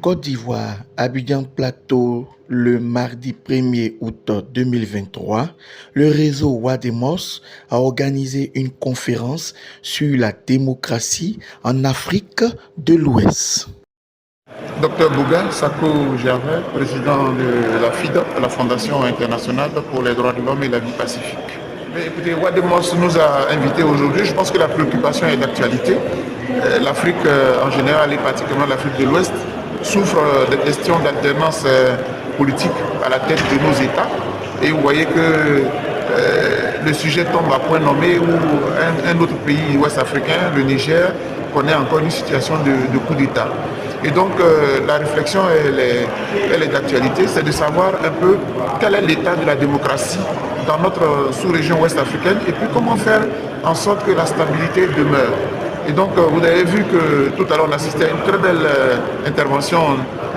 Côte d'Ivoire, Abidjan Plateau, le mardi 1er août 2023, le réseau Wademos a organisé une conférence sur la démocratie en Afrique de l'Ouest. Docteur Bouga Sako Gervais, président de la FIDOP, la Fondation internationale pour les droits de l'homme et la vie pacifique. Mais écoutez, Wademos nous a invités aujourd'hui. Je pense que la préoccupation est d'actualité. L'Afrique en général et particulièrement l'Afrique de l'Ouest souffre de questions d'alternance politique à la tête de nos États. Et vous voyez que le sujet tombe à point nommé où un autre pays ouest-africain, le Niger, connaît encore une situation de coup d'État. Et donc la réflexion, elle est d'actualité, c'est de savoir un peu quel est l'état de la démocratie dans notre sous-région ouest-africaine et puis comment faire en sorte que la stabilité demeure. Et donc vous avez vu que tout à l'heure on assistait à une très belle intervention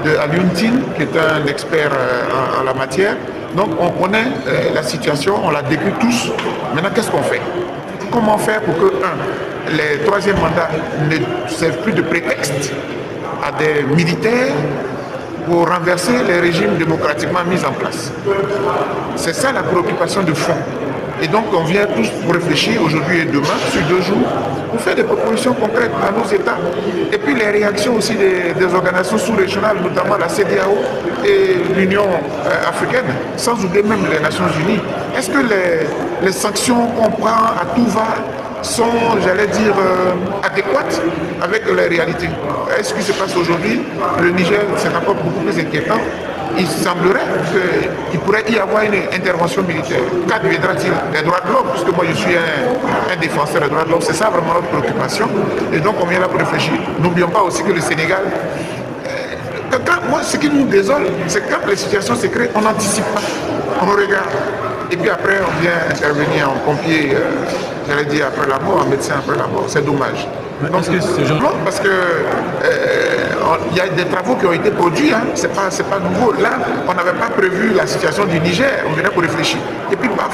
de Alioune Tine, qui est un expert en la matière. Donc on connaît la situation, on la décrit tous. Maintenant qu'est-ce qu'on fait? Comment faire pour que, les troisième mandats ne servent plus de prétexte à des militaires pour renverser les régimes démocratiquement mis en place. C'est ça la préoccupation de fond. Et donc on vient tous pour réfléchir aujourd'hui et demain, sur 2 jours, pour faire des propositions concrètes à nos États. Et puis les réactions aussi des organisations sous-régionales, notamment la CEDEAO et l'Union africaine, sans oublier même les Nations Unies. Est-ce que les sanctions qu'on prend à tout va sont, j'allais dire, adéquates avec les réalités? Ce qui se passe aujourd'hui, le Niger, c'est encore beaucoup plus inquiétant. Il semblerait qu'il pourrait y avoir une intervention militaire. Qu'adviendra-t-il des droits de l'homme? Puisque moi je suis un défenseur des droits de l'homme, c'est ça vraiment notre préoccupation. Et donc on vient là pour réfléchir. N'oublions pas aussi que le Sénégal, moi ce qui nous désole, c'est que quand les situations se créent, on n'anticipe pas, on regarde. Et puis après on vient intervenir en pompier, j'allais dire après la mort, en médecin après la mort. C'est dommage. Donc, parce que il y a des travaux qui ont été produits, hein. C'est pas nouveau. Là, on n'avait pas prévu la situation du Niger, on venait pour réfléchir. Et puis paf,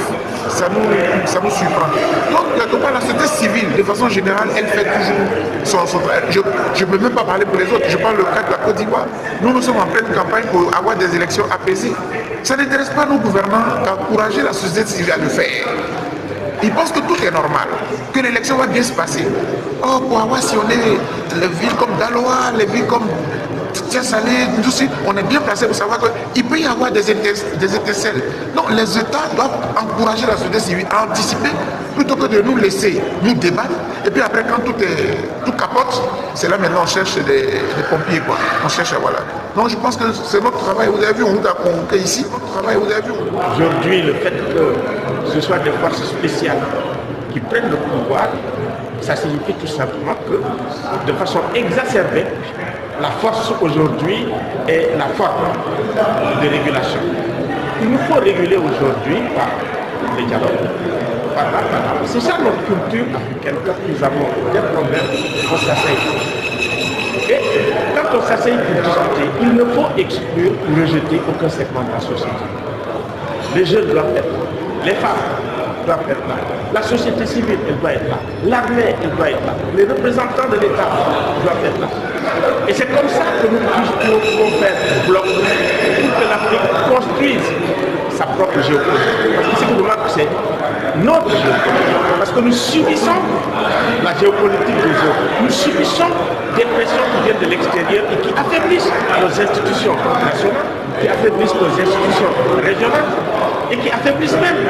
ça nous surprend. Donc, quelque part, la société civile, de façon générale, elle fait toujours son travail. Je ne peux même pas parler pour les autres, je parle le cas de la Côte d'Ivoire. Nous sommes en pleine campagne pour avoir des élections apaisées. Ça n'intéresse pas nos gouvernants d'encourager la société civile à le faire. Ils pensent que tout est normal, que l'élection va bien se passer. Oh, pour avoir sillonné les villes comme Daloa, les villes comme Tiasalé, tout ça, on est bien placé pour savoir qu'il peut y avoir des étincelles. Non, les États doivent encourager la société civile à anticiper plutôt que de nous laisser nous débattre. Et puis après, quand tout capote, c'est là maintenant on cherche des pompiers, quoi. On cherche, voilà. Donc je pense que c'est notre travail. Vous avez vu, on vous a convoqué ici. Notre travail, vous avez vu. Aujourd'hui, le fait que ce soit des forces spéciales qui prennent le pouvoir, ça signifie tout simplement que, de façon exacerbée, la force aujourd'hui est la forme de régulation. Il nous faut réguler aujourd'hui par le dialogue, par la parole. C'est ça notre culture africaine. Quand nous avons des problèmes, on s'asseye. Et quand on s'asseye pour discuter, il ne faut exclure ou rejeter aucun segment de la société. Les jeunes doivent être là, les femmes doivent être là, la société civile, elle doit être là, l'armée, elle doit être là, les représentants de l'État doivent être là. Et c'est comme ça que nous pouvons faire bloc pour que l'Afrique construise sa propre géopolitique. Parce que ce qui nous manque, c'est notre géopolitique. Parce que nous subissons la géopolitique des autres. Nous subissons des pressions qui viennent de l'extérieur et qui affaiblissent nos institutions nationales, qui affaiblissent nos institutions régionales et qui affaiblissent même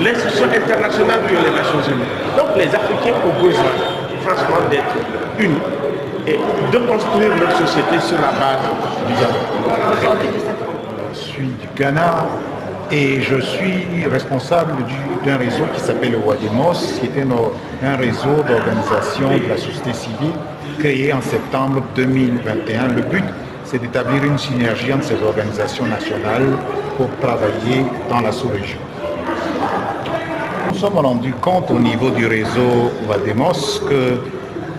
l'institution internationale que les Nations Unies. Donc les Africains ont besoin, franchement, d'être unis et de construire notre société sur la base du dialogue. Je suis du Ghana et je suis responsable d'un réseau qui s'appelle le Wademos, qui est un réseau d'organisation de la société civile créé en septembre 2021. Le but, c'est d'établir une synergie entre ces organisations nationales pour travailler dans la sous-région. Nous sommes rendus compte au niveau du réseau Wademos que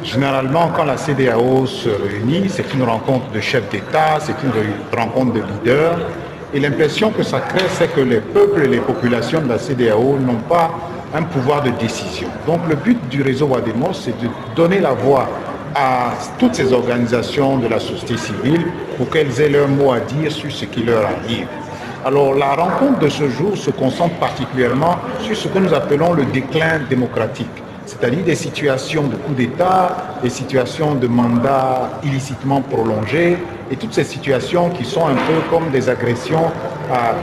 généralement, quand la CEDEAO se réunit, c'est une rencontre de chefs d'État, c'est une rencontre de leaders. Et l'impression que ça crée, c'est que les peuples et les populations de la CEDEAO n'ont pas un pouvoir de décision. Donc le but du réseau Wademos, c'est de donner la voix à toutes ces organisations de la société civile pour qu'elles aient leur mot à dire sur ce qui leur arrive. Alors la rencontre de ce jour se concentre particulièrement sur ce que nous appelons le déclin démocratique, c'est-à-dire des situations de coup d'État, des situations de mandats illicitement prolongés et toutes ces situations qui sont un peu comme des agressions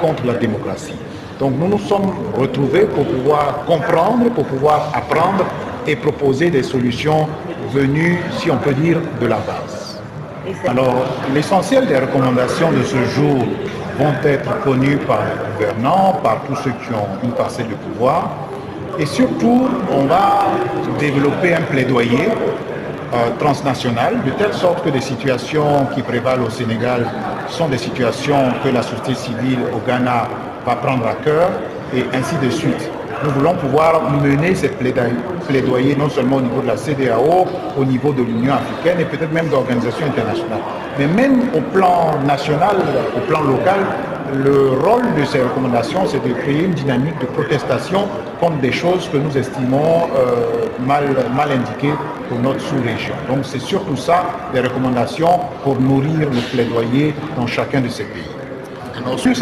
contre la démocratie. Donc nous nous sommes retrouvés pour pouvoir comprendre, pour pouvoir apprendre et proposer des solutions venues, si on peut dire, de la base. Alors l'essentiel des recommandations de ce jour vont être connues par les gouvernants, par tous ceux qui ont une parcelle de pouvoir. Et surtout, on va développer un plaidoyer transnational, de telle sorte que des situations qui prévalent au Sénégal sont des situations que la société civile au Ghana va prendre à cœur, et ainsi de suite. Nous voulons pouvoir mener ces plaidoyers non seulement au niveau de la CEDEAO, au niveau de l'Union africaine et peut-être même d'organisations internationales. Mais même au plan national, au plan local, le rôle de ces recommandations, c'est de créer une dynamique de protestation contre des choses que nous estimons mal indiquées pour notre sous-région. Donc c'est surtout ça, des recommandations pour nourrir le plaidoyer dans chacun de ces pays. Alors, s'assurer